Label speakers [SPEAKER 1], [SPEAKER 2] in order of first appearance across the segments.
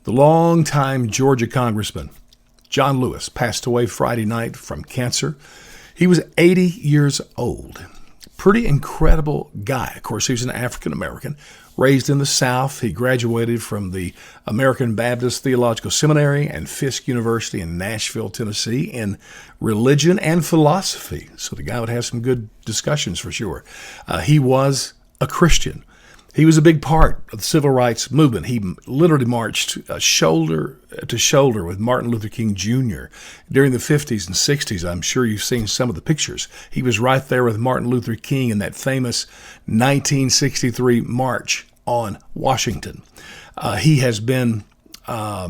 [SPEAKER 1] The longtime Georgia congressman, John Lewis, passed away Friday night from cancer. He was 80 years old. Pretty incredible guy. Of course, he was an African American, raised in the South. He graduated from the American Baptist Theological Seminary and Fisk University in Nashville, Tennessee, in religion and philosophy. So the guy would have some good discussions for sure. He was a Christian. He was a big part of the civil rights movement. He literally marched shoulder to shoulder with Martin Luther King Jr. during the 50s and 60s. I'm sure you've seen some of the pictures. He was right there with Martin Luther King in that famous 1963 march on Washington. He has been, I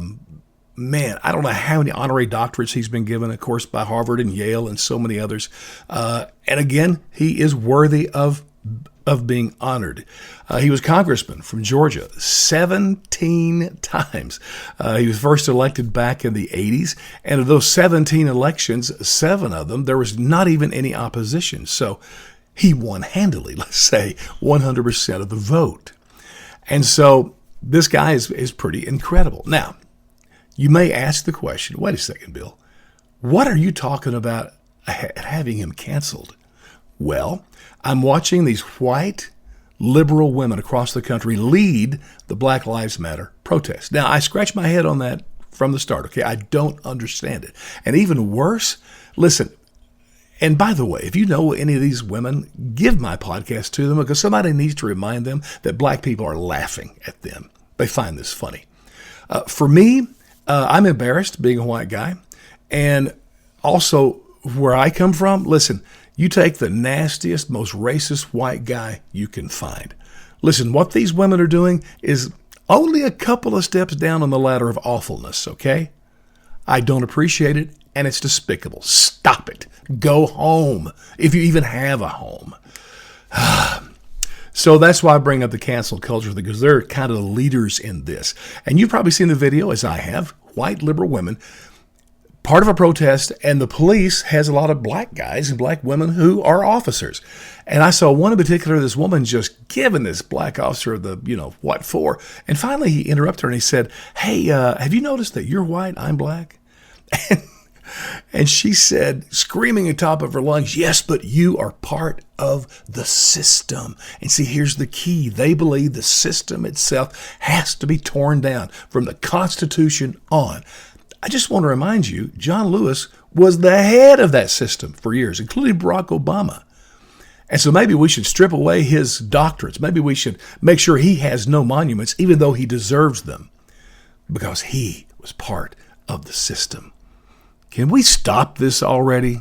[SPEAKER 1] don't know how many honorary doctorates he's been given, of course, by Harvard and Yale and so many others. And again, he is worthy of being honored. He was congressman from Georgia 17 times. He was first elected back in the 80s. And of those 17 elections, 7 of them, there was not even any opposition. So he won handily, let's say 100% of the vote. And so this guy is pretty incredible. Now, you may ask the question, wait a second, Bill, what are you talking about having him canceled? Well, I'm watching these white liberal women across the country lead the Black Lives Matter protest. Now, I scratch my head on that from the start, okay? I don't understand it. And even worse, listen, and by the way, if you know any of these women, give my podcast to them because somebody needs to remind them that black people are laughing at them. They find this funny. For me, I'm embarrassed being a white guy. And also, where I come from, listen, you take the nastiest, most racist white guy you can find. Listen, what these women are doing is only a couple of steps down on the ladder of awfulness, okay? I don't appreciate it, and it's despicable. Stop it. Go home, if you even have a home. So that's why I bring up the cancel culture, because they're kind of the leaders in this. And you've probably seen the video, as I have, white liberal women, part of a protest, and the police has a lot of black guys and black women who are officers. And I saw one in particular, this woman just giving this black officer the, what for? And finally he interrupted her and he said, hey, have you noticed that you're white, I'm black? And she said, screaming at the top of her lungs, yes, but you are part of the system. And see, here's the key. They believe the system itself has to be torn down from the Constitution on. I just want to remind you, John Lewis was the head of that system for years, including Barack Obama. And so maybe we should strip away his doctorates. Maybe we should make sure he has no monuments, even though he deserves them, because he was part of the system. Can we stop this already?